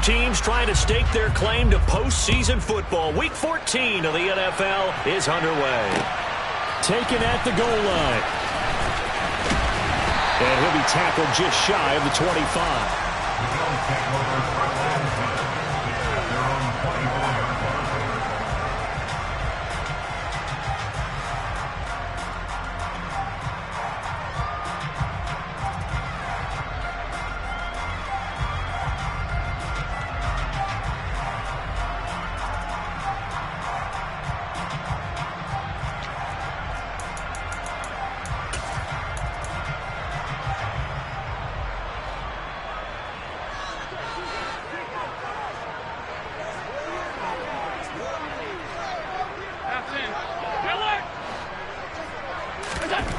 teams trying to stake their claim to postseason football. Week 14 of the NFL is underway. Taken at the goal line. And he'll be tackled just shy of the 25.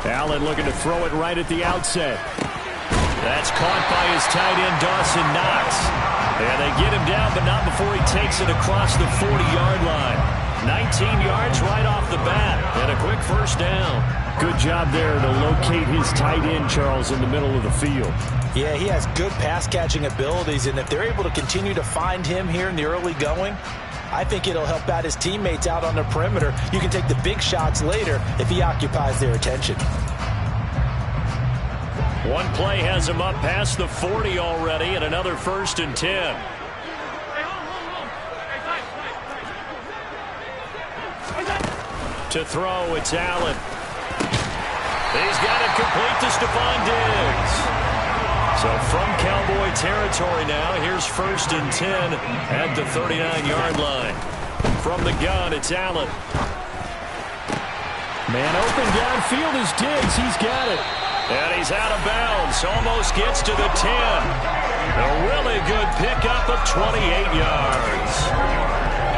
Allen looking to throw it right at the outset. That's caught by his tight end, Dawson Knox. And they get him down, but not before he takes it across the 40-yard line. 19 yards right off the bat, and a quick first down. Good job there to locate his tight end, Charles, in the middle of the field. Yeah, he has good pass-catching abilities, and if they're able to continue to find him here in the early going, I think it'll help out his teammates out on the perimeter. You can take the big shots later if he occupies their attention. One play has him up past the 40 already, and another 1st and 10. To throw, it's Allen. He's got it complete to Stephon Diggs. So from Cowboy territory now, here's 1st and 10 at the 39-yard line. From the gun, it's Allen. Man open downfield is Diggs. He's got it. And he's out of bounds. Almost gets to the 10. A really good pickup of 28 yards.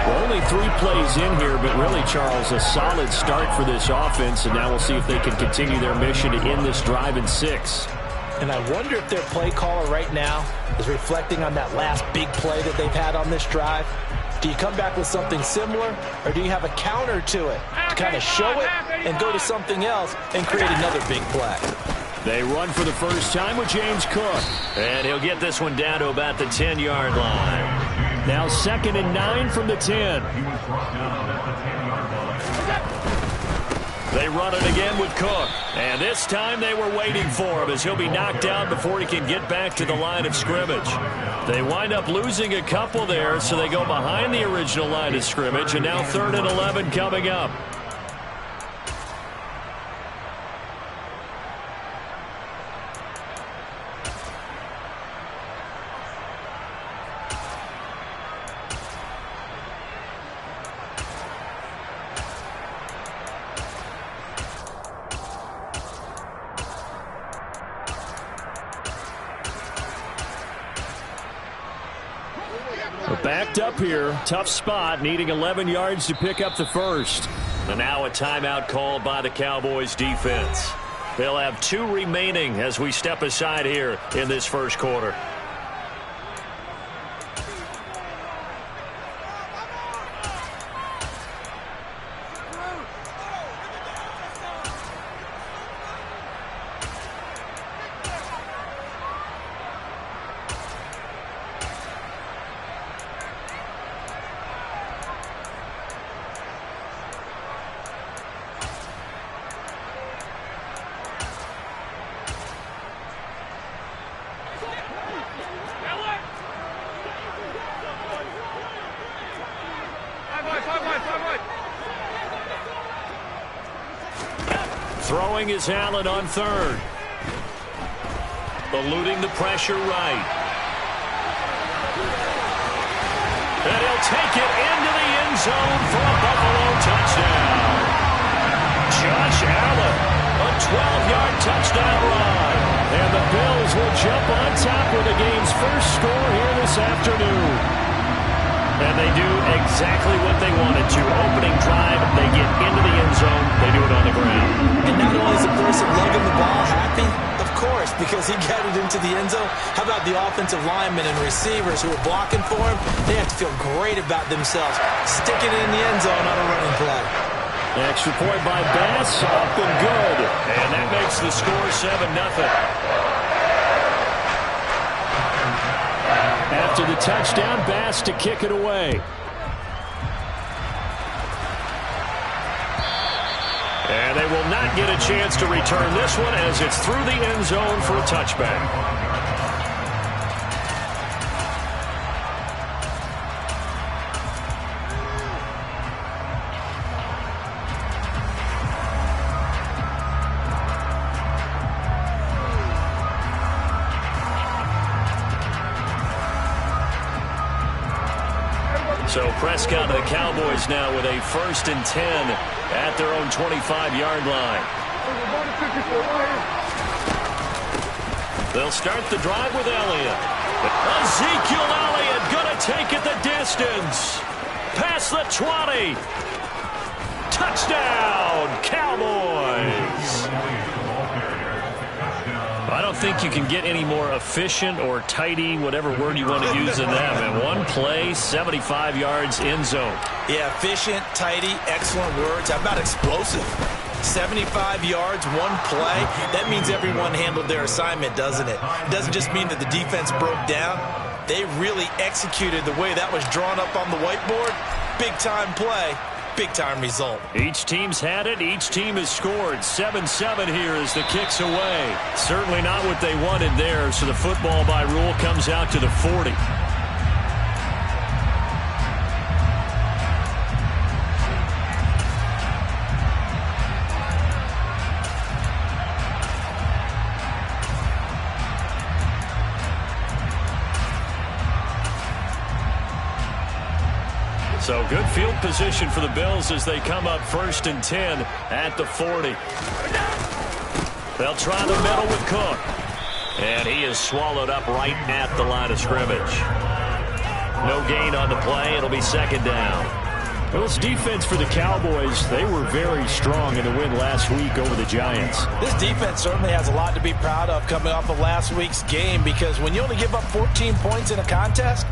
Well, only 3 plays in here, but really, Charles, a solid start for this offense. And now we'll see if they can continue their mission to end this drive in 6. And I wonder if their play caller right now is reflecting on that last big play that they've had on this drive. Do you come back with something similar, or do you have a counter to it to kind of show it and go to something else and create another big play? They run for the first time with James Cook. And he'll get this one down to about the 10-yard line. Now 2nd and 9 from the 10. They run it again with Cook. And this time they were waiting for him as he'll be knocked out before he can get back to the line of scrimmage. They wind up losing a couple there, so they go behind the original line of scrimmage. And now 3rd and 11 coming up. Backed up here, tough spot, needing 11 yards to pick up the 1st. And now a timeout called by the Cowboys defense. They'll have 2 remaining as we step aside here in this 1st quarter. Throwing is Allen on 3rd. Eluding the pressure right. And he'll take it into the end zone for a Buffalo touchdown. Josh Allen, a 12-yard touchdown run. And the Bills will jump on top with the game's first score here this afternoon. And they do exactly what they wanted to. Opening drive, they get into the end zone. They do it on the ground. And not only is the person lugging the ball happy, of course, because he got it into the end zone. How about the offensive linemen and receivers who are blocking for him? They have to feel great about themselves, sticking it in the end zone on a running play. Extra point by Bass, up and good. And that makes the score 7-0. After the touchdown, Bass to kick it away. And they will not get a chance to return this one as it's through the end zone for a touchback. So Prescott and the Cowboys now with a 1st and 10 at their own 25-yard line. They'll start the drive with Elliott. Ezekiel Elliott going to take it the distance. Past the 20. Touchdown, Cowboys. I don't think you can get any more efficient or tidy, whatever word you want to use in that. And one play, 75 yards in zone. Yeah, efficient, tidy, excellent words. How about explosive? 75 yards, one play. That means everyone handled their assignment, doesn't it? It doesn't just mean that the defense broke down. They really executed the way that was drawn up on the whiteboard. Big-time play. Big-time result. Each team's had it. Each team has scored. 7-7 here as the kick's away. Certainly not what they wanted there, so the football by rule comes out to the 40. So good field position for the Bills as they come up 1st and 10 at the 40. They'll try the middle with Cook. And he is swallowed up right at the line of scrimmage. No gain on the play. It'll be 2nd down. Well, this defense for the Cowboys, they were very strong in the win last week over the Giants. This defense certainly has a lot to be proud of coming off of last week's game, because when you only give up 14 points in a contest,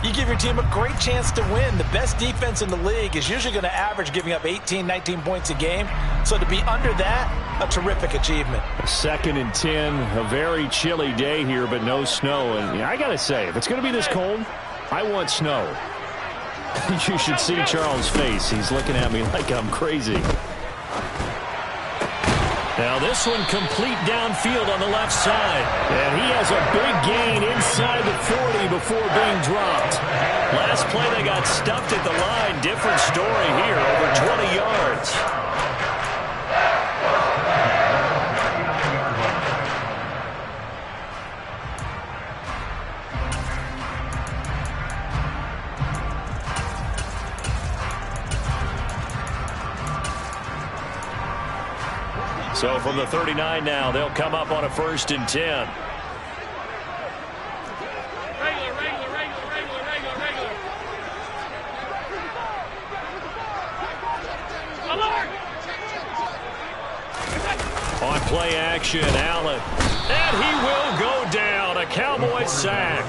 you give your team a great chance to win. The best defense in the league is usually going to average giving up 18, 19 points a game. So to be under that, a terrific achievement. 2nd and 10, a very chilly day here, but no snow. And I got to say, if it's going to be this cold, I want snow. You should see Charles' face. He's looking at me like I'm crazy. Now this one complete downfield on the left side. And he has a big gain inside the 40 before being dropped. Last play they got stuffed at the line. Different story here, over 20 yards. So from the 39 now, they'll come up on a 1st and 10. On play action, Allen. And he will go down. A Cowboys sack.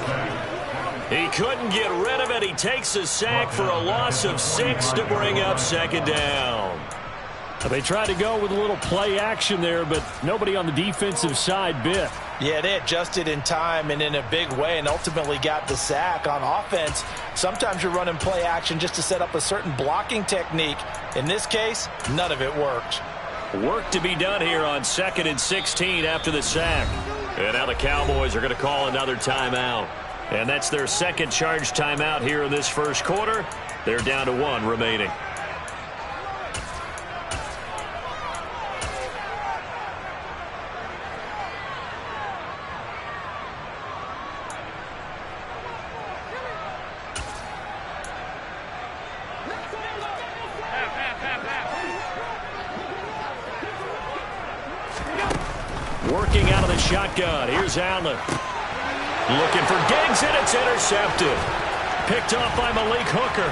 He couldn't get rid of it. He takes a sack for a loss of 6 to bring up 2nd down. They tried to go with a little play action there, but nobody on the defensive side bit. Yeah, they adjusted in time and in a big way and ultimately got the sack. On offense, sometimes you're running play action just to set up a certain blocking technique. In this case, none of it worked. Work to be done here on 2nd and 16 after the sack. And now the Cowboys are going to call another timeout. And that's their 2nd charge timeout here in this 1st quarter. They're down to 1 remaining. Working out of the shotgun. Here's Allen. Looking for Diggs, and it's intercepted. Picked off by Malik Hooker.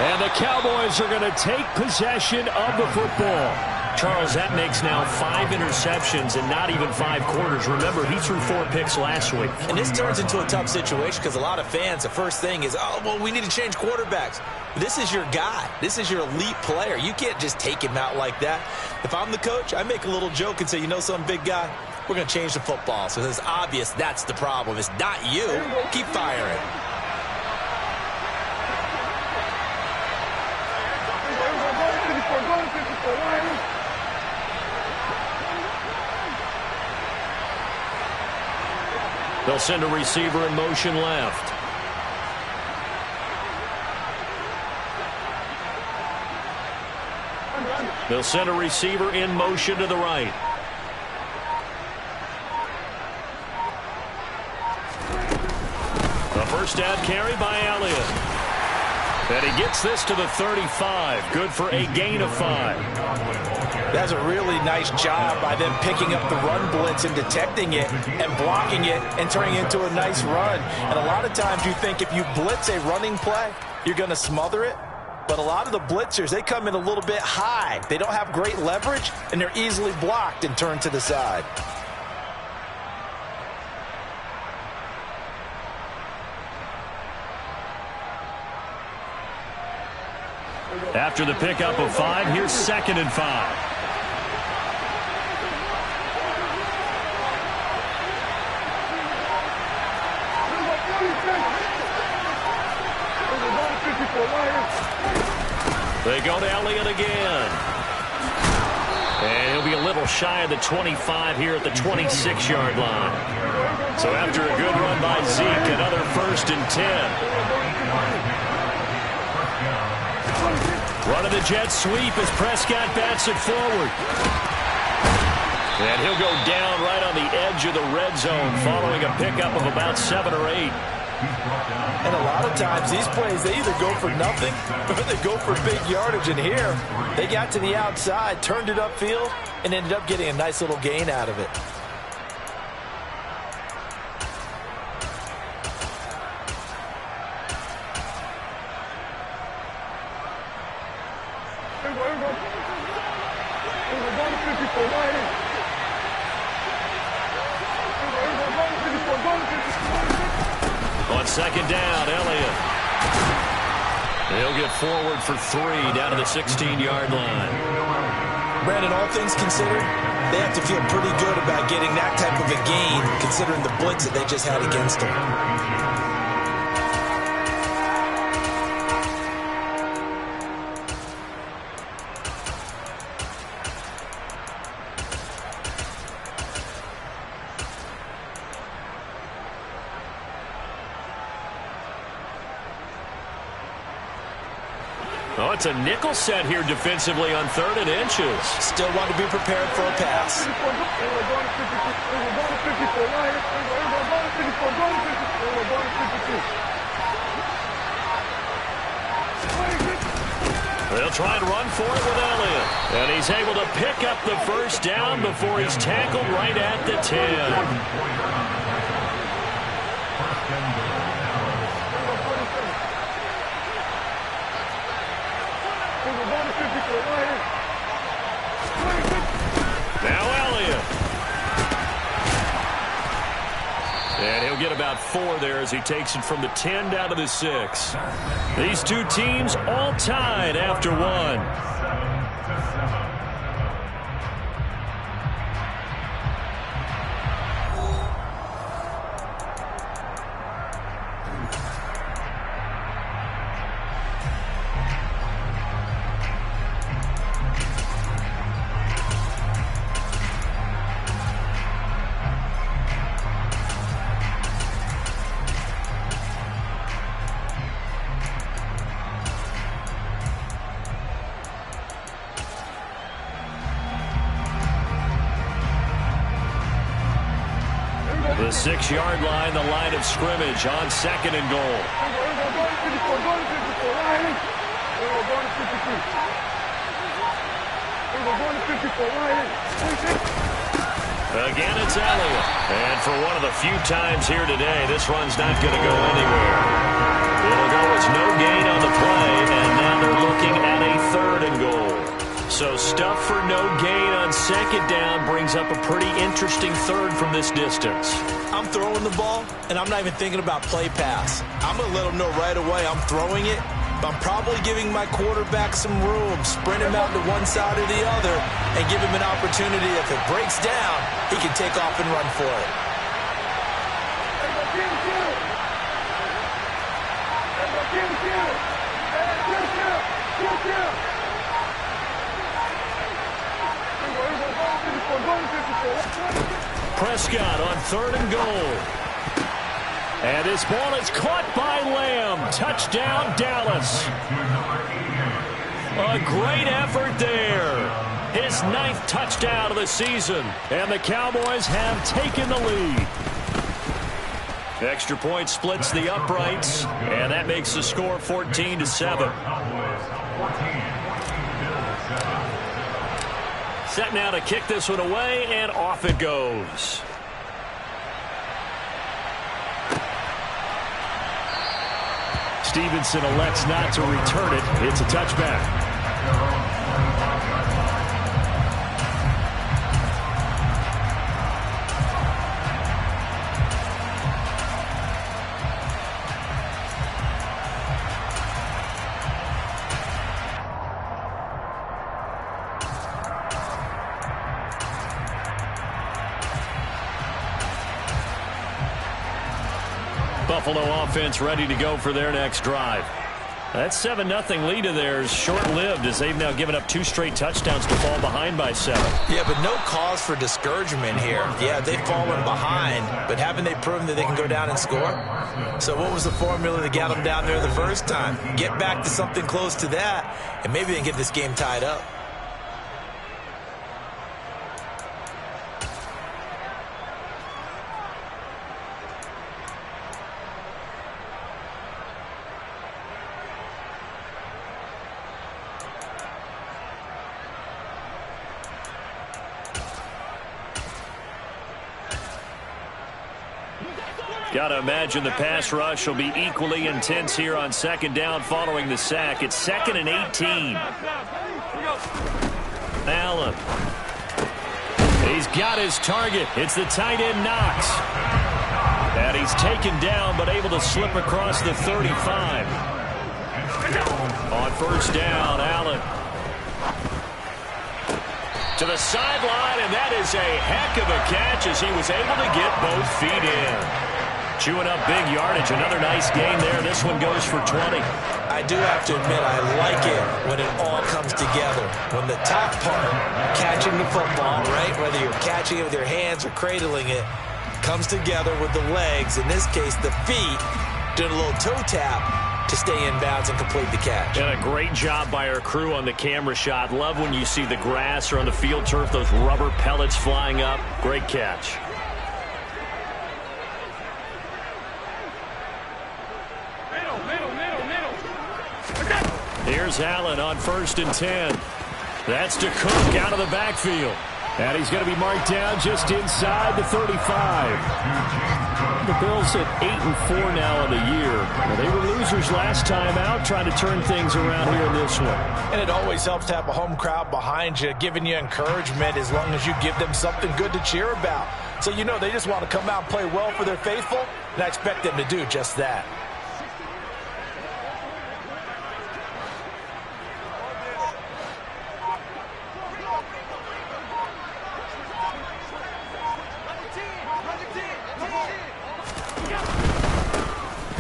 And the Cowboys are going to take possession of the football. Charles, that makes now 5 interceptions and not even 5 quarters. Remember, he threw 4 picks last week. And this turns into a tough situation because a lot of fans, the first thing is, oh, well, we need to change quarterbacks. This is your guy. This is your elite player. You can't just take him out like that. If I'm the coach, I make a little joke and say, you know something, big guy? we're going to change the football. So it's obvious that's the problem. It's not you. Keep firing. They'll send a receiver in motion left. They'll send a receiver in motion to the right. The first down carry by Elliott. And he gets this to the 35. Good for a gain of 5. That's a really nice job by them picking up the run blitz and detecting it and blocking it and turning it into a nice run. And a lot of times you think if you blitz a running play, you're going to smother it. But a lot of the blitzers, they come in a little bit high. They don't have great leverage, and they're easily blocked and turned to the side. After the pickup of 5, here's 2nd and 5. They go to Elliott again. And he'll be a little shy of the 25 here at the 26-yard line. So after a good run by Zeke, another 1st and 10. Running the jet sweep as Prescott bats it forward. And he'll go down right on the edge of the red zone following a pickup of about 7 or 8. And a lot of times these plays, they either go for nothing or they go for big yardage. And here, they got to the outside, turned it upfield, and ended up getting a nice little gain out of it. On 2nd down, Elliott. He'll get forward for 3 down to the 16-yard line. Brandon, all things considered, they have to feel pretty good about getting that type of a gain considering the blitz that they just had against them. Oh, it's a nickel set here defensively on 3rd and inches. Still want to be prepared for a pass. They'll try and run for it with Elliott. And he's able to pick up the 1st down before he's tackled right at the 10. Now Elliott. And he'll get about 4 there as he takes it from the 10 down to the 6. These two teams all tied after 1. The 6-yard line, the line of scrimmage on 2nd and goal. Again, it's Elliott. And for one of the few times here today, this run's not going to go anywhere. It'll go as no gain on the play, and now they're looking at a 3rd and goal. So stuff for no gain on 2nd down brings up a pretty interesting 3rd from this distance. I'm throwing the ball, and I'm not even thinking about play pass. I'm going to let them know right away I'm throwing it, I'm probably giving my quarterback some room, sprint him out to one side or the other, and give him an opportunity. If it breaks down, he can take off and run for it. Prescott on 3rd and goal. And this ball is caught by Lamb. Touchdown, Dallas. A great effort there. His 9th touchdown of the season. And the Cowboys have taken the lead. Extra point splits the uprights. And that makes the score 14-7. Set now to kick this one away, and off it goes. Stevenson elects not to return it. It's a touchback. Buffalo offense ready to go for their next drive. That 7-0 lead of theirs short-lived as they've now given up 2 straight touchdowns to fall behind by 7. Yeah, but no cause for discouragement here. Yeah, they've fallen behind, but haven't they proven that they can go down and score? So what was the formula that got them down there the first time? Get back to something close to that, and maybe they can get this game tied up. Got to imagine the pass rush will be equally intense here on 2nd down following the sack. It's 2nd and 18. Allen. He's got his target. It's the tight end Knox. And he's taken down but able to slip across the 35. On 1st down, Allen. To the sideline, and that is a heck of a catch as he was able to get both feet in. Chewing up big yardage. Another nice gain there. This one goes for 20. I do have to admit, I like it when it all comes together. When the top part, catching the football, right, whether you're catching it with your hands or cradling it, comes together with the legs, in this case the feet, doing a little toe tap to stay in bounds and complete the catch. And a great job by our crew on the camera shot. Love when you see the grass or on the field turf, those rubber pellets flying up. Great catch. Here's Allen on 1st and 10. That's to Cook out of the backfield. And he's going to be marked down just inside the 35. The Bills at 8-4 now in the year. Well, they were losers last time out, trying to turn things around here in this one. And it always helps to have a home crowd behind you, giving you encouragement as long as you give them something good to cheer about. So you know they just want to come out and play well for their faithful, and I expect them to do just that.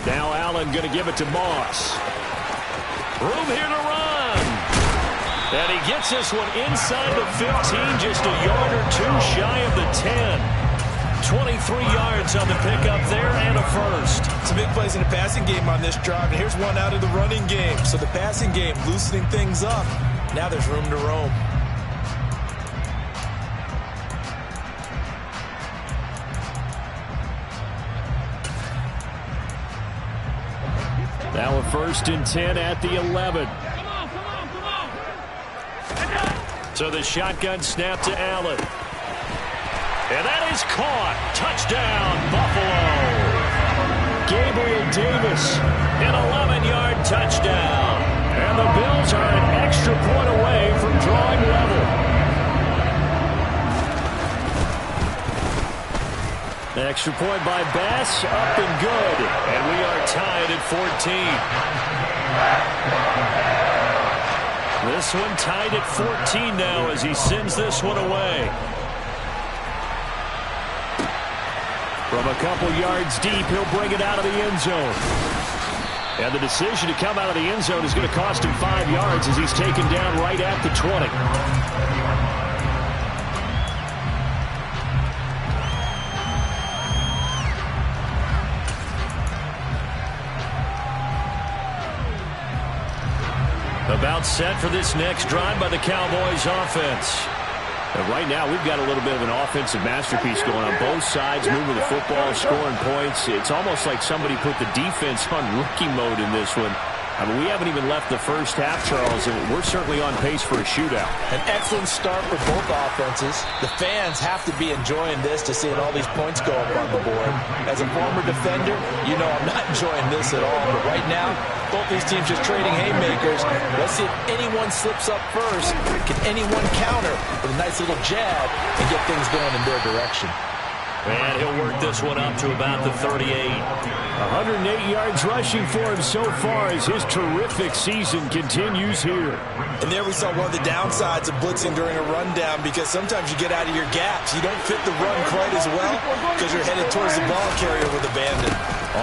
Now Allen going to give it to Moss. Room here to run. And he gets this one inside the 15, just a yard or 2 shy of the 10. 23 yards on the pickup there and a first. Some big plays in the passing game on this drive, and here's one out of the running game. So the passing game loosening things up. Now there's room to roam. Now a 1st and 10 at the 11. So the shotgun snap to Allen. And that is caught. Touchdown, Buffalo. Gabriel Davis, an 11-yard touchdown. And the Bills are an extra point away from drawing level. Extra point by Bass, up and good. And we are tied at 14. This one tied at 14 now as he sends this one away. From a couple yards deep, he'll bring it out of the end zone. And the decision to come out of the end zone is going to cost him 5 yards as he's taken down right at the 20. About set for this next drive by the Cowboys offense. And right now, we've got a little bit of an offensive masterpiece going on both sides, moving the football, scoring points. It's almost like somebody put the defense on rookie mode in this one. I mean, we haven't even left the first half, Charles, and we're certainly on pace for a shootout. An excellent start for both offenses. The fans have to be enjoying this to seeing all these points go up on the board. As a former defender, you know I'm not enjoying this at all. But right now, both these teams just trading haymakers. Let's see if anyone slips up first. Can anyone counter with a nice little jab and get things going in their direction? And he'll work this one up to about the 38. 108 yards rushing for him so far as his terrific season continues here. And there we saw one of the downsides of blitzing during a rundown, because sometimes you get out of your gaps. You don't fit the run quite as well because you're headed towards the ball carrier with abandon.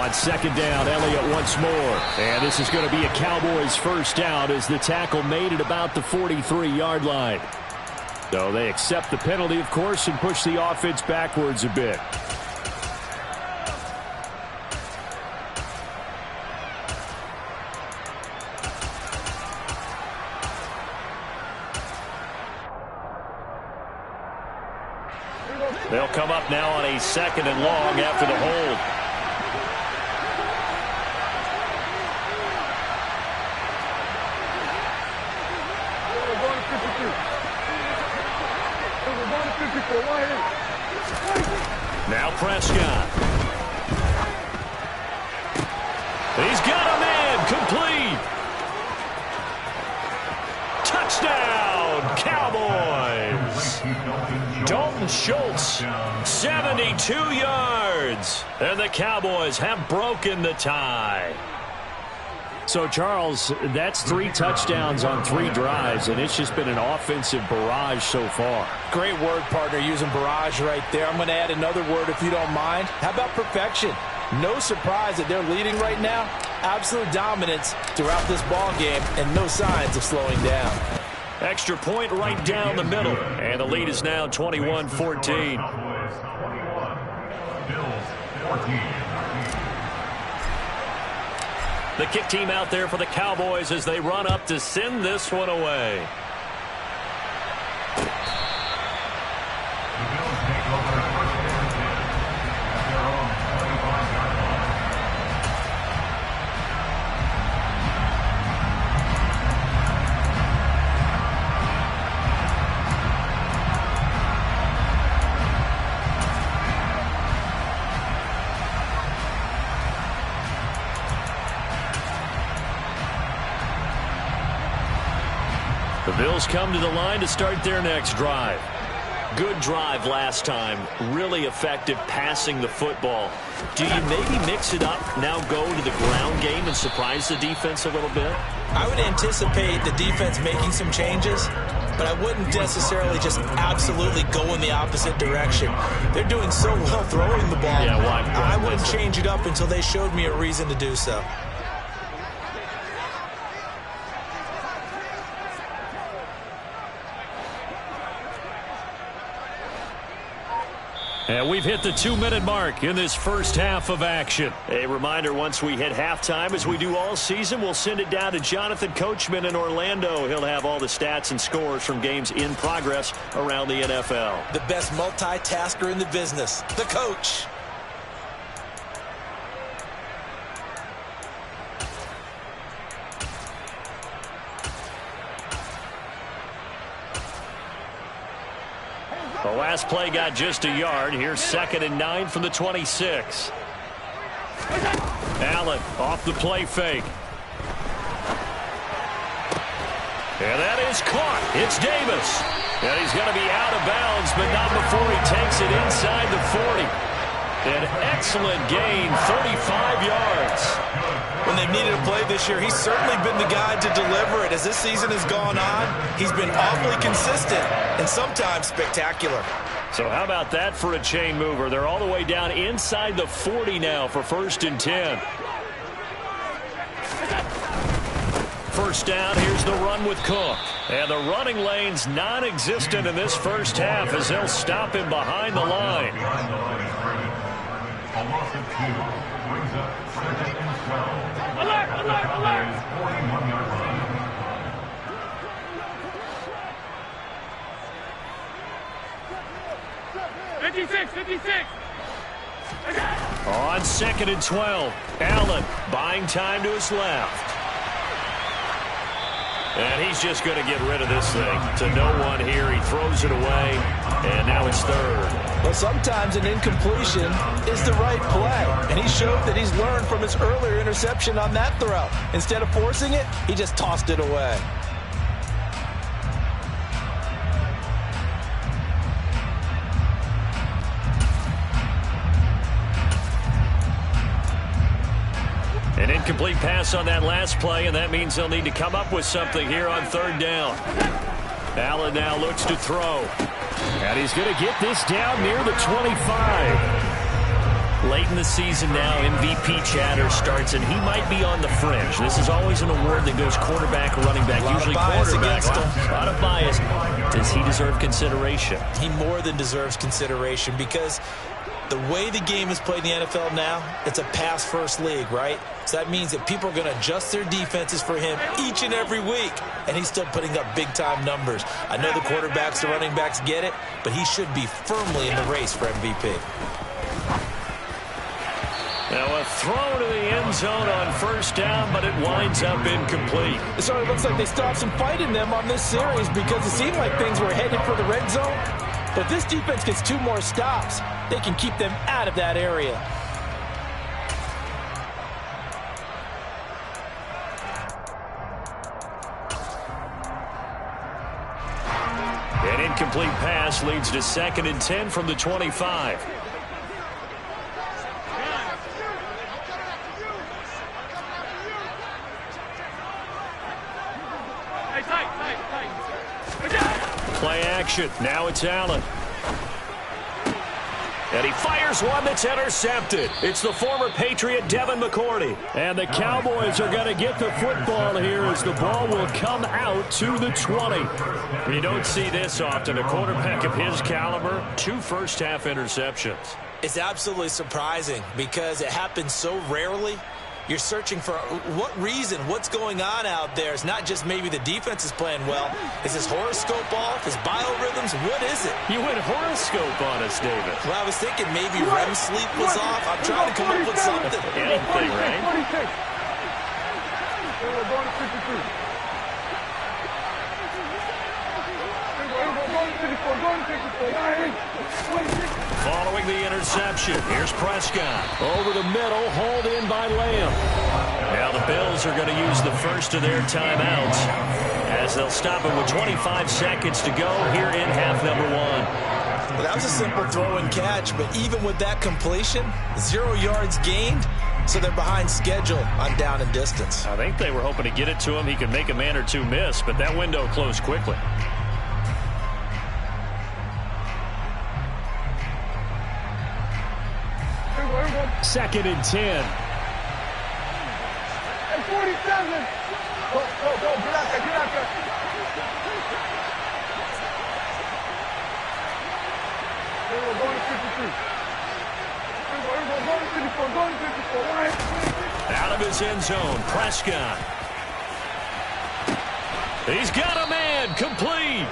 On second down, Elliott once more. And this is going to be a Cowboys first down as the tackle made at about the 43-yard line. So they accept the penalty, of course, and push the offense backwards a bit. They'll come up now on a second and long after the hold. Now Prescott. He's got a man complete. Touchdown, Cowboys. Dalton Schultz, 72 yards. And the Cowboys have broken the tie. So, Charles, that's 3 touchdowns on 3 drives, and it's just been an offensive barrage so far. Great word, partner, using barrage right there. I'm going to add another word if you don't mind. How about perfection? No surprise that they're leading right now. Absolute dominance throughout this ball game and no signs of slowing down. Extra point right down the middle, and the lead is now 21-14. The kick team out there for the Cowboys as they run up to send this one away. The Bills come to the line to start their next drive. Good drive last time. Really effective passing the football. Do you maybe mix it up, now go to the ground game and surprise the defense a little bit? I would anticipate the defense making some changes, but I wouldn't necessarily just absolutely go in the opposite direction. They're doing so well throwing the ball. Yeah, why I wouldn't change it up until they showed me a reason to do so. And we've hit the 2-minute mark in this first half of action. A reminder, once we hit halftime, as we do all season, we'll send it down to Jonathan Coachman in Orlando. He'll have all the stats and scores from games in progress around the NFL. The best multitasker in the business, the coach. The last play got just a yard. Here's 2nd and 9 from the 26. Allen off the play fake. And that is caught. It's Davis. And he's going to be out of bounds, but not before he takes it inside the 40. An excellent gain, 35 yards. when they've needed a play this year, he's certainly been the guy to deliver it. As this season has gone on, he's been awfully consistent and sometimes spectacular. So how about that for a chain mover? They're all the way down inside the 40 now for 1st and 10. First down, here's the run with Cook. And the running lane's non-existent in this first half as they'll stop him behind the line. Alert, alert, alert! 56, 56! On 2nd and 12, Allen buying time to his left. And he's just going to get rid of this thing to no one here. He throws it away, and now it's 3rd. Well, sometimes an incompletion is the right play, and he showed that he's learned from his earlier interception on that throw. Instead of forcing it, he just tossed it away. An incomplete pass on that last play, and that means they'll need to come up with something here on 3rd down. Allen now looks to throw. And he's going to get this down near the 25. Late in the season now, MVP chatter starts, and he might be on the fringe. This is always an award that goes quarterback, running back, usually quarterback. A lot of bias. Does he deserve consideration? He more than deserves consideration because the way the game is played in the NFL now, it's a pass-first league, right? So that means that people are going to adjust their defenses for him each and every week, and he's still putting up big-time numbers. I know the quarterbacks, the running backs get it, but he should be firmly in the race for MVP. Now a throw to the end zone on 1st down, but it winds up incomplete. It sort of looks like they still have some fight in them on this series because it seemed like things were headed for the red zone. But if this defense gets 2 more stops, they can keep them out of that area. An incomplete pass leads to 2nd and 10 from the 25. Play action. Now it's Allen. And he fires one that's intercepted. It's the former Patriot Devin McCourty. And the Cowboys are going to get the football here as the ball will come out to the 20. You don't see this often. A quarterback of his caliber, 2 first-half interceptions. It's absolutely surprising because it happens so rarely. You're searching for what reason, what's going on out there. It's not just maybe the defense is playing well. Is his horoscope off? His biorhythms? What is it? You went horoscope on us, David. Well, I was thinking maybe REM sleep was off. I'm trying to come up with something. Anything, right? We're going to 52. Following the interception, here's Prescott. Over the middle, hauled in by Lamb. Now the Bills are going to use the first of their timeouts as they'll stop it with 25 seconds to go here in half number 1. Well, that was a simple throw and catch, but even with that completion, 0 yards gained, so they're behind schedule on down and distance. I think they were hoping to get it to him. He could make a man or two miss, but that window closed quickly. Second and 10. At 47. Go, get out there, get out there. We're going to 53. We're going to 54, going to 54. Out of his end zone, Prescott. He's got a man, complete.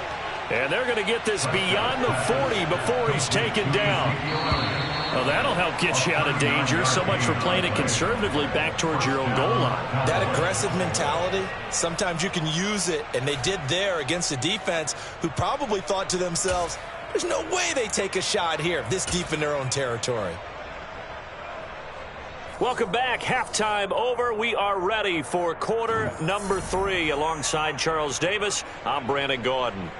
And they're going to get this beyond the 40 before he's taken down. Well, that'll help get you out of danger. So much for playing it conservatively back towards your own goal line. That aggressive mentality, sometimes you can use it, and they did there against a defense who probably thought to themselves, there's no way they take a shot here this deep in their own territory. Welcome back. Halftime over. We are ready for quarter number 3. Alongside Charles Davis, I'm Brandon Gaudin.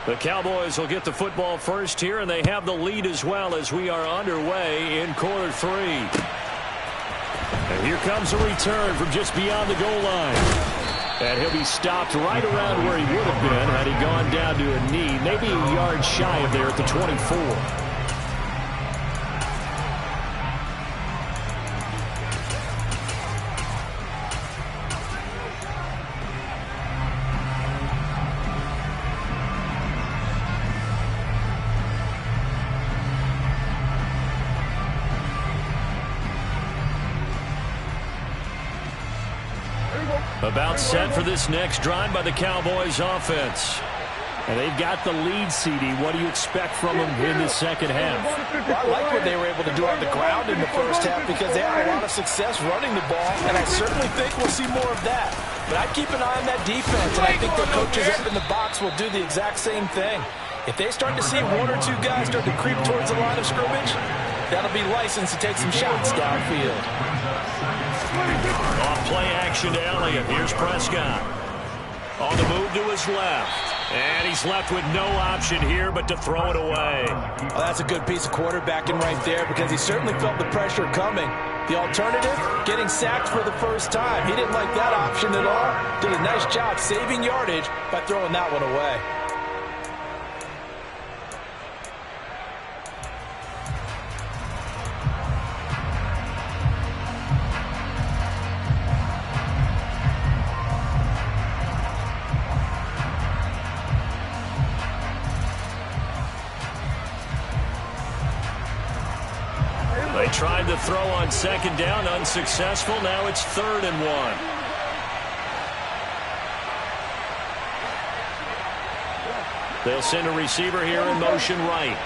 The Cowboys will get the football first here, and they have the lead as well as we are underway in quarter 3. And here comes a return from just beyond the goal line. And he'll be stopped right around where he would have been had he gone down to a knee, maybe a yard shy of there at the 24. About set for this next drive by the Cowboys offense. And they've got the lead, CD. What do you expect from them in the second half? Well, I like what they were able to do on the ground in the first half because they had a lot of success running the ball, and I certainly think we'll see more of that. But I'd keep an eye on that defense, and I think their coaches up in the box will do the exact same thing. If they start to see one or two guys start to creep towards the line of scrimmage, that'll be license to take some shots downfield. Off play action to Elliott. Here's Prescott. On the move to his left. And he's left with no option here but to throw it away. Well, that's a good piece of quarterbacking right there because he certainly felt the pressure coming. The alternative, getting sacked for the first time. He didn't like that option at all. Did a nice job saving yardage by throwing that one away. They tried to throw on second down, unsuccessful. Now it's 3rd and 1. They'll send a receiver here in motion right.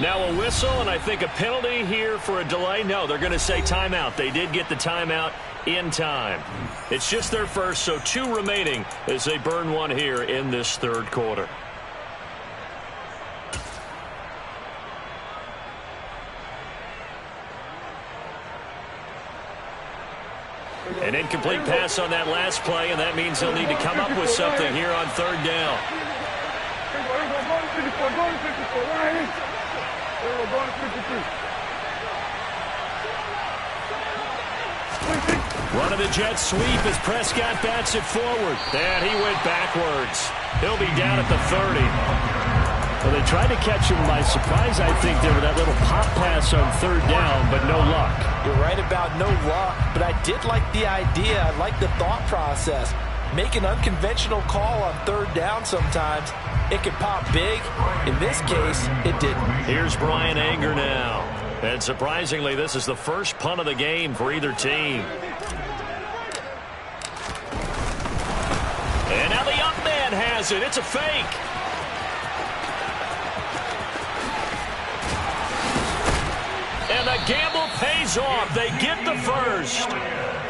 Now a whistle, and I think a penalty here for a delay. No, they're going to say timeout. They did get the timeout in time. It's just their first, so 2 remaining as they burn one here in this 3rd quarter. An incomplete pass on that last play, and that means they'll need to come up with something here on 3rd down. Run of the jet sweep as Prescott bats it forward. And he went backwards. He'll be down at the 30. Well, they tried to catch him by surprise, I think, there with that little pop pass on 3rd down, but no luck. You're right about no luck, but I did like the idea. I like the thought process. Make an unconventional call on 3rd down sometimes. It can pop big. In this case, it didn't. Here's Bryan Anger now. And surprisingly, this is the first punt of the game for either team. And now the young man has it. It's a fake. And the gamble pays off. They get the first.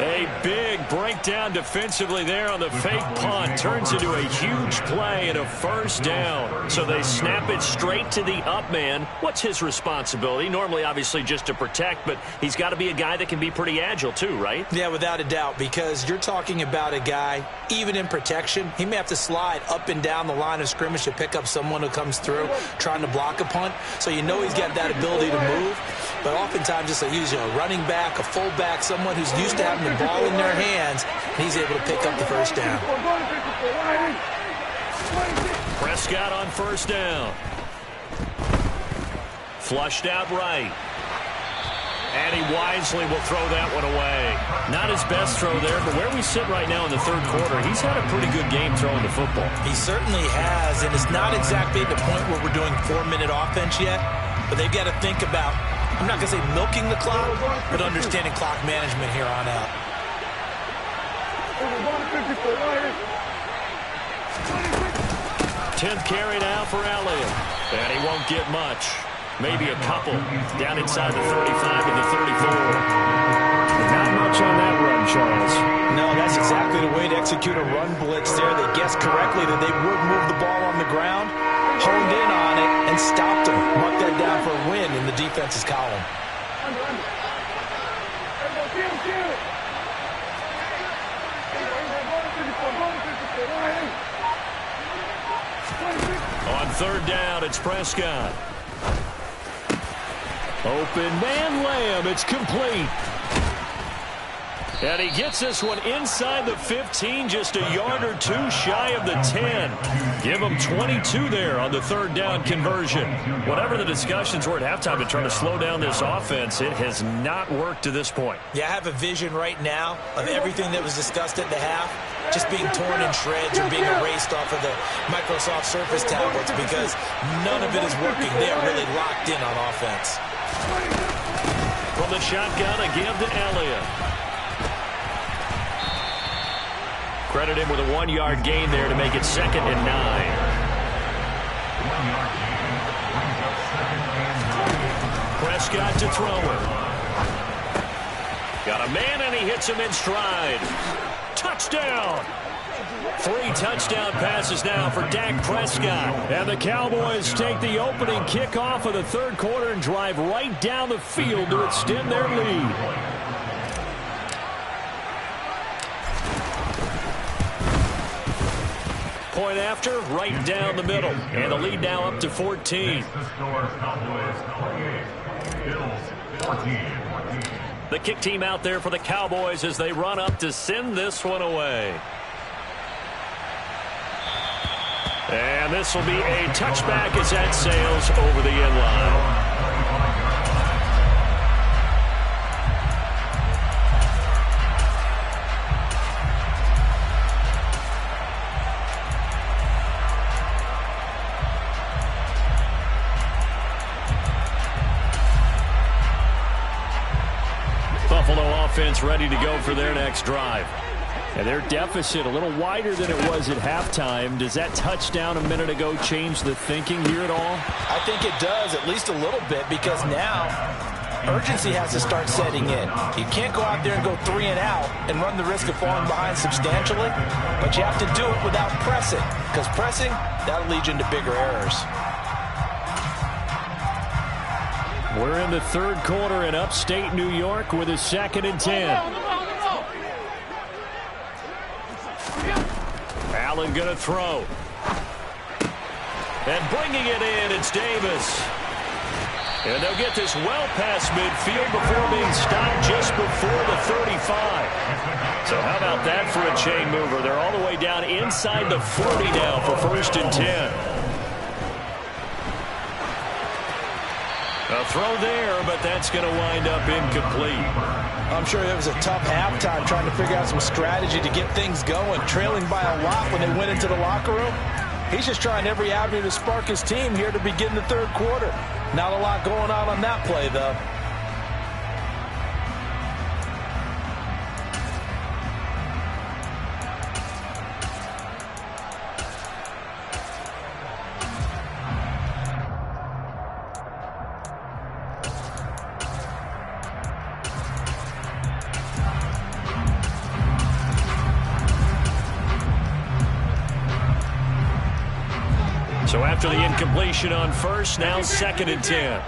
A big breakdown defensively there on the fake punt. Turns into a huge play and a 1st down. So they snap it straight to the up man. What's his responsibility? Normally, obviously, just to protect, but he's got to be a guy that can be pretty agile too, right? Yeah, without a doubt, because you're talking about a guy, even in protection, he may have to slide up and down the line of scrimmage to pick up someone who comes through trying to block a punt. So you know he's got that ability to move. But oftentimes, just usually a running back, a fullback, someone who's used to having the ball in their hands, and he's able to pick up the 1st down. Prescott on 1st down. Flushed out right. And he wisely will throw that one away. Not his best throw there, but where we sit right now in the 3rd quarter, he's had a pretty good game throwing the football. He certainly has, and it's not exactly at the point where we're doing 4-minute offense yet, but they've got to think about, I'm not going to say milking the clock, but understanding clock management here on out. 10th carry now for Elliott. And he won't get much. Maybe a couple down inside the 35 and the 34. Not much on that run time, Charles. No, that's exactly the way to execute a run blitz there. They guessed correctly that they would move the ball on the ground, honed in on it, and stopped them. Mark that down for a win in the defense's column. On third down, it's Prescott. Open man, Lamb. It's complete. And he gets this one inside the 15, just a yard or two shy of the 10. Give him 22 there on the third down conversion. Whatever the discussions were at halftime to try to slow down this offense, it has not worked to this point. Yeah, I have a vision right now of everything that was discussed at the half just being torn in shreds or being erased off of the Microsoft Surface tablets because none of it is working. They are really locked in on offense. From the shotgun, a give to Elliott. Credit him with a 1-yard gain there to make it 2nd and 9. Prescott to throw it. Got a man, and he hits him in stride. Touchdown! 3 touchdown passes now for Dak Prescott. And the Cowboys take the opening kickoff of the third quarter and drive right down the field to extend their lead. Point after, right down the middle. And the lead now up to 14. The kick team out there for the Cowboys as they run up to send this one away. And this will be a touchback as that sails over the end line. Buffalo offense ready to go for their next drive. And their deficit a little wider than it was at halftime. Does that touchdown a minute ago change the thinking here at all? I think it does, at least a little bit, because now urgency has to start setting in. You can't go out there and go 3 and out and run the risk of falling behind substantially, but you have to do it without pressing, because pressing, that'll lead you into bigger errors. We're in the third quarter in upstate New York with a 2nd and 10. Allen going to throw. And bringing it in, it's Davis. And they'll get this well past midfield before being stopped just before the 35. So how about that for a chain mover? They're all the way down inside the 40 now for 1st and 10. A throw there, but that's going to wind up incomplete. I'm sure it was a tough halftime trying to figure out some strategy to get things going, trailing by a lot when they went into the locker room. He's just trying every avenue to spark his team here to begin the third quarter. Not a lot going on that play, though. So after the incompletion on first, now 2nd and 10.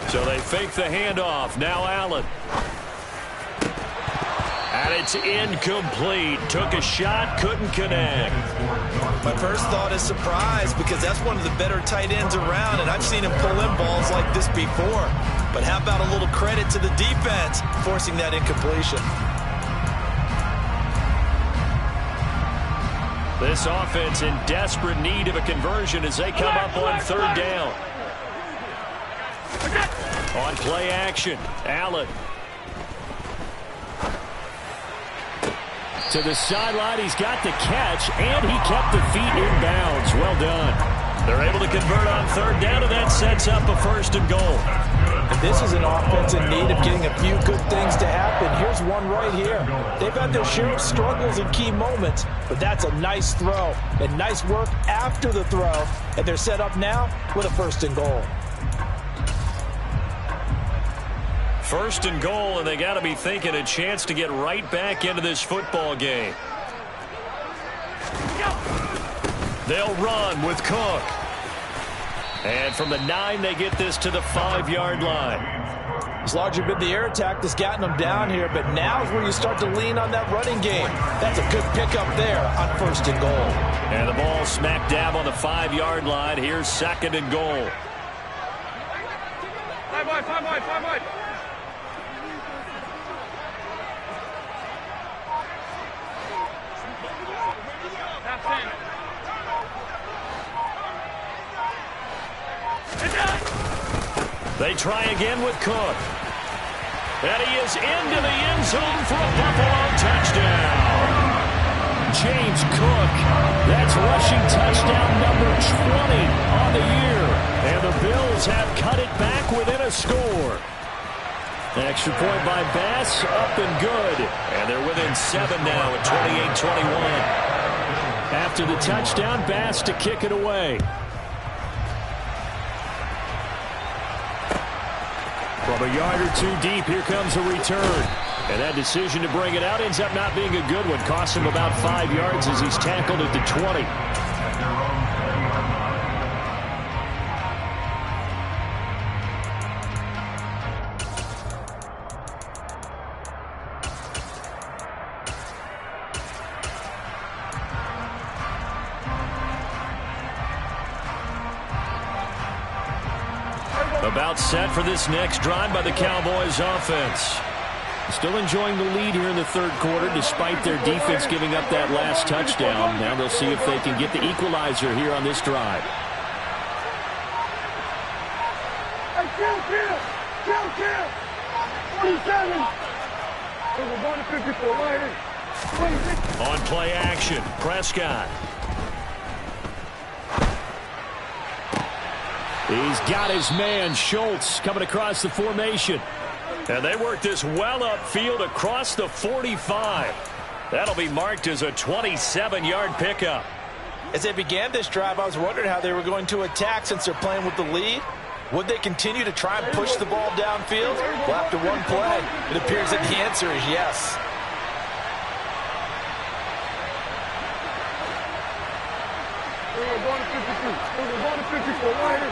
So they fake the handoff. Now Allen. And it's incomplete. Took a shot, couldn't connect. My first thought is surprise, because that's one of the better tight ends around, and I've seen him pull in balls like this before. But how about a little credit to the defense forcing that incompletion? This offense in desperate need of a conversion as they come up on third down. On play action, Allen. To the sideline, he's got the catch, and he kept the feet in bounds. Well done. They're able to convert on third down, and that sets up a 1st and goal. This is an offense in need of getting a few good things to happen. Here's one right here. They've had their share of struggles in key moments, but that's a nice throw and nice work after the throw, and they're set up now with a 1st and goal. First and goal, and they got to be thinking a chance to get right back into this football game. They'll run with Cook. And from the 9, they get this to the 5-yard line. It's largely been the air attack that's gotten them down here, but now is where you start to lean on that running game. That's a good pickup there on first and goal. And the ball smack dab on the 5-yard line. Here's second and goal. 5 wide, 5 wide, 5 wide. They try again with Cook. And he is into the end zone for a Buffalo touchdown. James Cook. That's rushing touchdown number 20 on the year. And the Bills have cut it back within a score. An extra point by Bass, up and good. And they're within 7 now at 28-21. After the touchdown, Bass to kick it away. From a yard or 2 deep, here comes a return. And that decision to bring it out ends up not being a good one. Costs him about 5 yards as he's tackled at the 20. About set for this next drive by the Cowboys offense. Still enjoying the lead here in the third quarter despite their defense giving up that last touchdown. Now they'll see if they can get the equalizer here on this drive. Hey, kill. 47. On play action, Prescott. He's got his man, Schultz, coming across the formation. And they work this well upfield across the 45. That'll be marked as a 27-yard pickup. As they began this drive, I was wondering how they were going to attack since they're playing with the lead. Would they continue to try and push the ball downfield? Well, after one play, it appears that the answer is yes. We're going to 52. We're going to 54. Right here.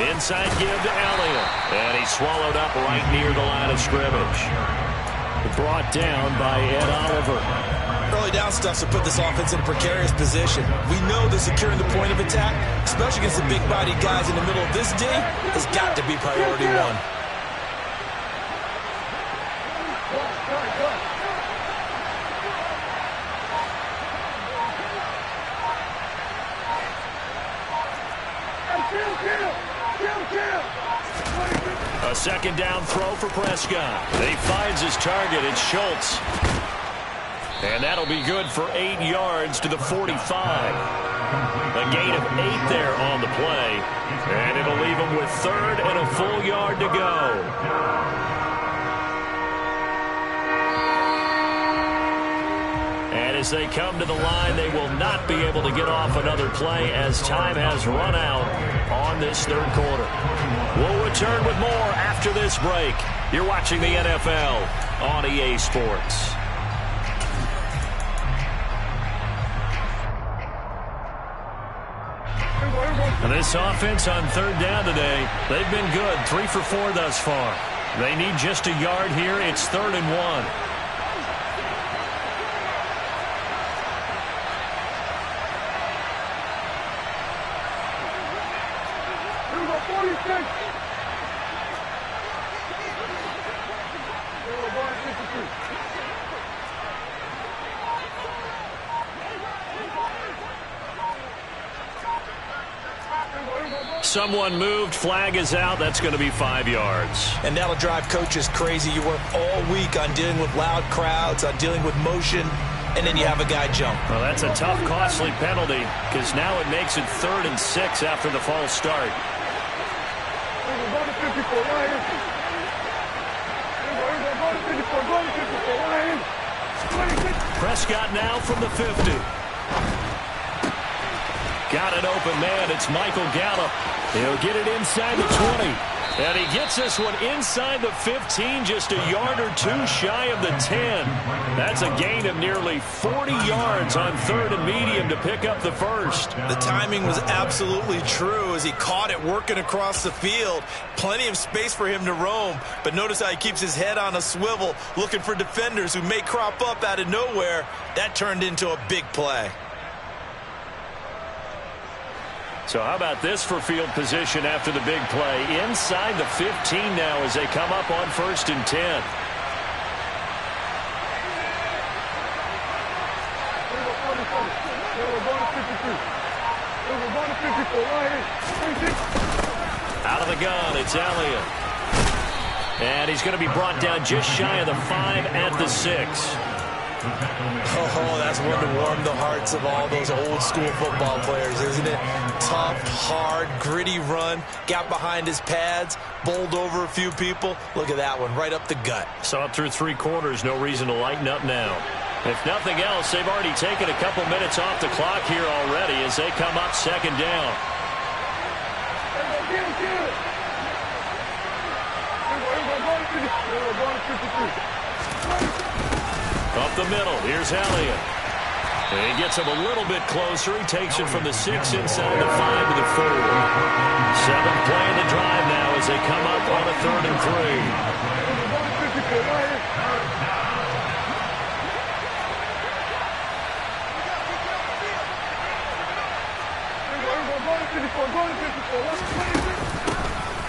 Inside give to Elliott. And he's swallowed up right near the line of scrimmage. Brought down by Ed Oliver. Early down stuff to put this offense in a precarious position. We know that securing the point of attack, especially against the big-bodied guys in the middle of this D, has got to be priority one. A second down throw for Prescott. He finds his target. It's Schultz. And that'll be good for 8 yards to the 45. A gain of 8 there on the play. And it'll leave him with 3rd and a full yard to go. And as they come to the line, they will not be able to get off another play as time has run out on this third quarter. We'll return with more after this break. You're watching the NFL on EA Sports. And this offense on third down today, they've been good. 3 for 4 thus far. They need just a yard here. It's 3rd and 1. Someone moved. Flag is out. That's going to be 5 yards. And that'll drive coaches crazy. You work all week on dealing with loud crowds, on dealing with motion, and then you have a guy jump. Well, that's a tough, costly penalty because now it makes it 3rd and 6 after the false start. Prescott now from the 50. Got an open man. It's Michael Gallup. He'll get it inside the 20. And he gets this one inside the 15, just a yard or two shy of the 10. That's a gain of nearly 40 yards on 3rd and medium to pick up the first. The timing was absolutely true as he caught it working across the field. Plenty of space for him to roam, but notice how he keeps his head on a swivel looking for defenders who may crop up out of nowhere. That turned into a big play. So how about this for field position after the big play? Inside the 15 now as they come up on 1st and 10. Out of the gun, it's Elliott. And he's going to be brought down just shy of the 5 at the 6. Oh, that's one to warm the hearts of all those old school football players, isn't it? Tough, hard, gritty run, got behind his pads, bowled over a few people. Look at that one, right up the gut. So up through 3 quarters, no reason to lighten up now. If nothing else, they've already taken a couple minutes off the clock here already as they come up 2nd down. Up the middle, here's Elliott. He gets him a little bit closer. He takes it from the 6 inside the 5 to the 4. 7th play of the drive now as they come up on a 3rd and 3.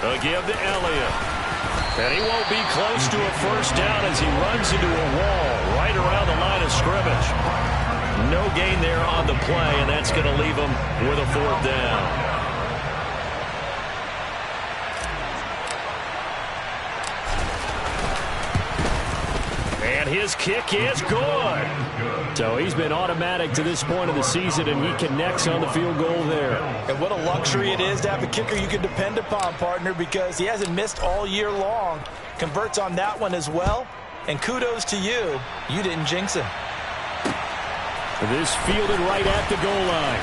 A give to Elliott. And he won't be close to a first down as he runs into a wall right around the line of scrimmage. No gain there on the play, and that's going to leave him with a 4th down. And his kick is good. So he's been automatic to this point of the season, and he connects on the field goal there. And what a luxury it is to have a kicker you can depend upon, partner, because he hasn't missed all year long. Converts on that one as well. And kudos to you. You didn't jinx him. This fielded right at the goal line.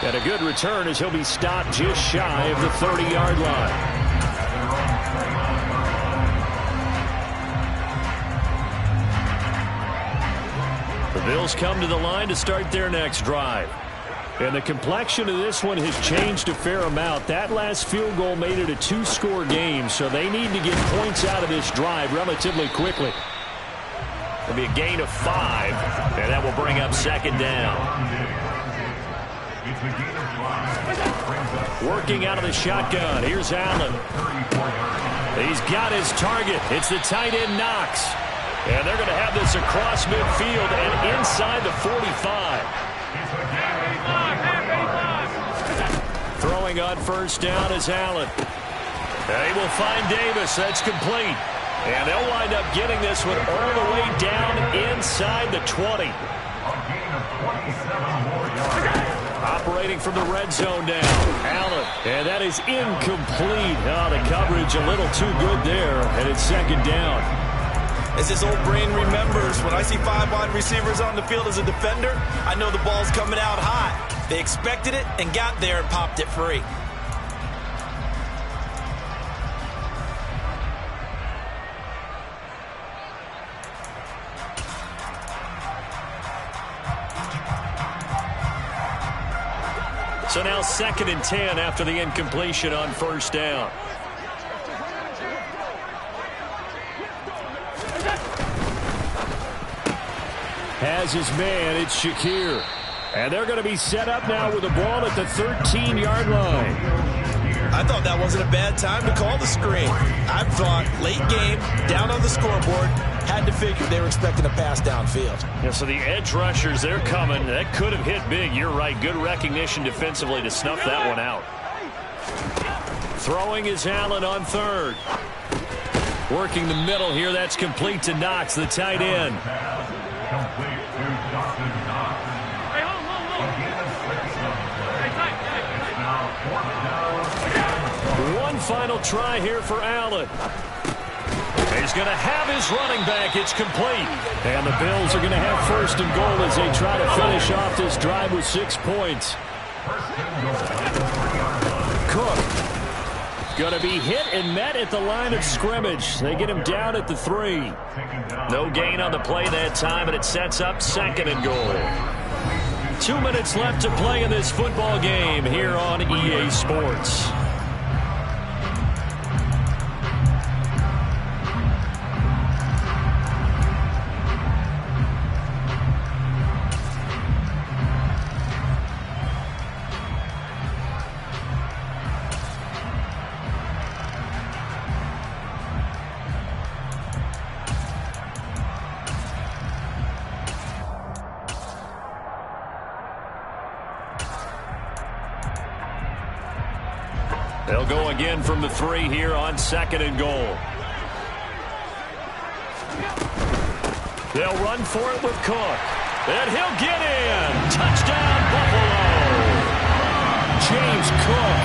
And a good return as he'll be stopped just shy of the 30-yard line. The Bills come to the line to start their next drive. And the complexion of this one has changed a fair amount. That last field goal made it a 2-score game, so they need to get points out of this drive relatively quickly. It'll be a gain of 5, and that will bring up 2nd down. Working out of the shotgun. Here's Allen. He's got his target. It's the tight end Knox. And they're going to have this across midfield and inside the 45. Throwing on 1st down is Allen. And he will find Davis. That's complete. And they'll wind up getting this one all the way down inside the 20. Operating from the red zone now. Allen. And that is incomplete. Oh, the coverage a little too good there. And it's 2nd down. As his old brain remembers, when I see 5 wide receivers on the field as a defender, I know the ball's coming out hot. They expected it and got there and popped it free. So now 2nd and 10 after the incompletion on 1st down. Has his man, it's Shakir. And they're going to be set up now with the ball at the 13-yard line. I thought that wasn't a bad time to call the screen. I thought late game, down on the scoreboard, had to figure they were expecting a pass downfield. Yeah, so the edge rushers, they're coming. That could have hit big. You're right. Good recognition defensively to snuff that one out. Throwing is Allen on 3rd. Working the middle here. That's complete to Knox, the tight end. One final try here for Allen. He's going to have his running back. It's complete. And the Bills are going to have first and goal as they try to finish off this drive with 6 points. Cook. Going to be hit and met at the line of scrimmage. They get him down at the 3. No gain on the play that time, and it sets up second and goal. 2 minutes left to play in this football game here on EA Sports. They'll go again from the 3 here on second and goal. They'll run for it with Cook. And he'll get in. Touchdown, Buffalo. James Cook.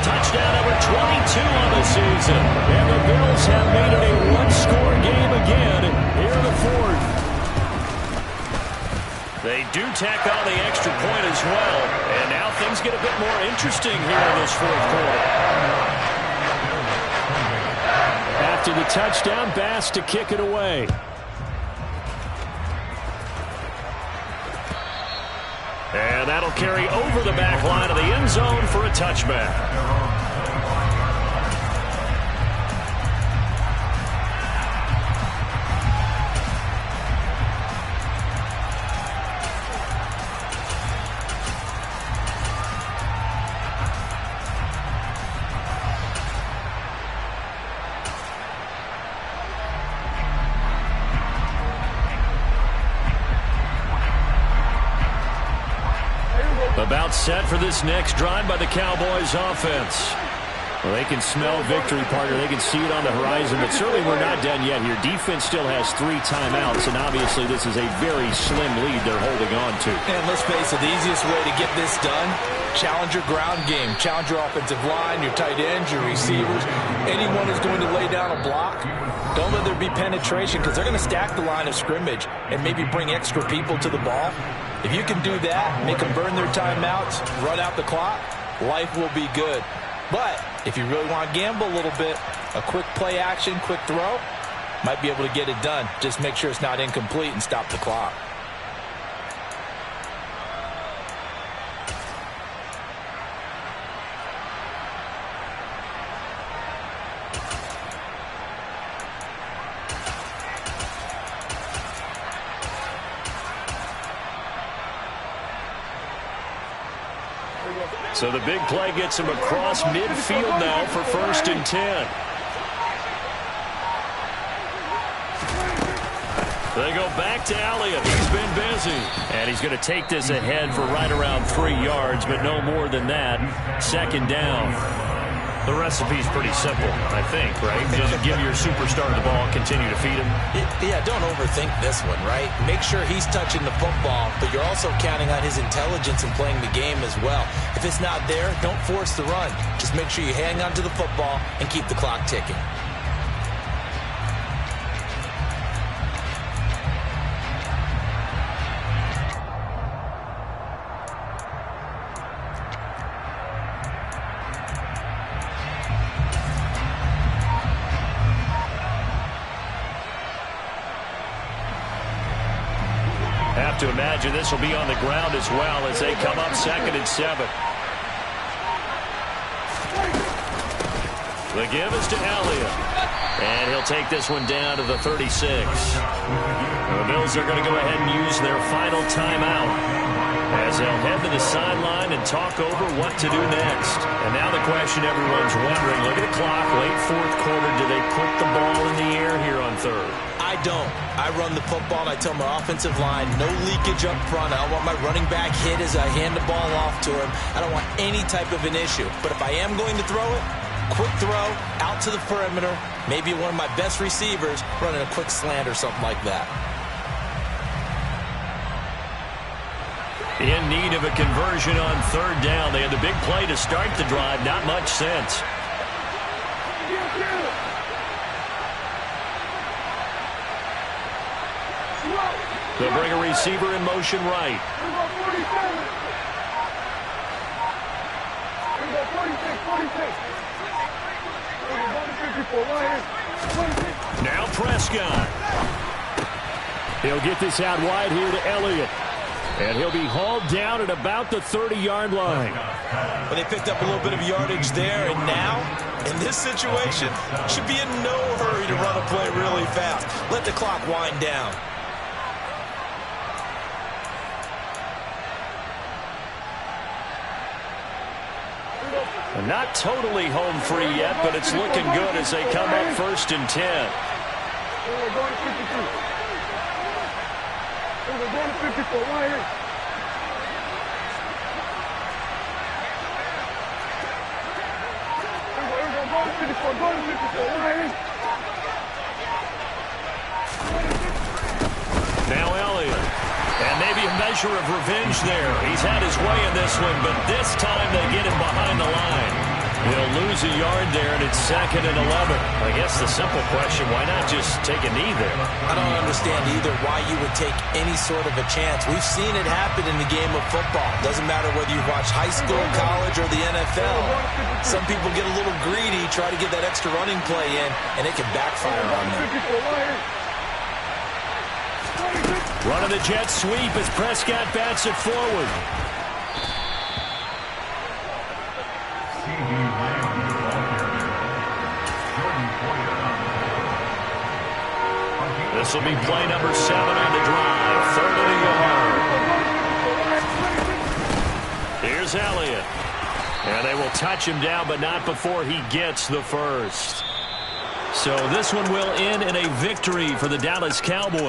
Touchdown number 22 on the season. And the Bills have made it a one-score game again here in the 4th. They do tack on the extra point as well. And now things get a bit more interesting here in this 4th quarter. After the touchdown, Bass to kick it away. And that'll carry over the back line of the end zone for a touchback. About set for this next drive by the Cowboys offense. Well, they can smell victory, partner. They can see it on the horizon, but certainly we're not done yet here. Defense still has 3 timeouts, and obviously this is a very slim lead they're holding on to. And let's face it, the easiest way to get this done, challenge your ground game. Challenge your offensive line, your tight ends, your receivers. Anyone who's going to lay down a block, don't let there be penetration because they're going to stack the line of scrimmage and maybe bring extra people to the ball. If you can do that, make them burn their timeouts, run out the clock, life will be good. But if you really want to gamble a little bit, a quick play action, quick throw, might be able to get it done. Just make sure it's not incomplete and stop the clock. So the big play gets him across midfield now for 1st and 10. They go back to Elliott. He's been busy. And he's going to take this ahead for right around 3 yards, but no more than that. 2nd down. The recipe's pretty simple, I think, right? Just give your superstar the ball, continue to feed him. Yeah, don't overthink this one, right? Make sure he's touching the football, but you're also counting on his intelligence in playing the game as well. If it's not there, don't force the run. Just make sure you hang on to the football and keep the clock ticking. Have to imagine this will be on the ground as well as they come up 2nd and 7. The give is to Elliott. And he'll take this one down to the 36. The Bills are going to go ahead and use their final timeout as they'll head to the sideline and talk over what to do next. And now the question everyone's wondering, look at the clock, late 4th quarter, do they put the ball in the air here on 3rd? I don't. I run the football and I tell my offensive line, no leakage up front. I don't want my running back hit as I hand the ball off to him. I don't want any type of an issue. But if I am going to throw it, quick throw, out to the perimeter, maybe one of my best receivers running a quick slant or something like that. In need of a conversion on 3rd down. They had the big play to start the drive. Not much sense. They'll bring a receiver in motion right. Here we go, 47. Here we go, 46, 46. Here we go, 54, right here. 26. Now Prescott. He'll get this out wide here to Elliott. And he'll be hauled down at about the 30-yard line. Well, they picked up a little bit of yardage there, and now, in this situation, should be in no hurry to run a play really fast. Let the clock wind down. Not totally home free yet, but it's looking good as they come up 1st and 10. Here we go, 52. Here we go, 54, right here. Here we go, 54, right here. Now Elliott. And maybe a measure of revenge there. He's had his way in this one, but this time they get him behind the line. He'll lose a yard there, and it's 2nd and 11. I guess the simple question, why not just take a knee there? I don't understand either why you would take any sort of a chance. We've seen it happen in the game of football. Doesn't matter whether you watch high school, college, or the NFL. Some people get a little greedy, try to get that extra running play in, and it can backfire on them. Running the jet sweep as Prescott bats it forward. This will be play number 7 on the drive. 3rd and a yard. Here's Elliott. And they will touch him down, but not before he gets the first. So this one will end in a victory for the Dallas Cowboys.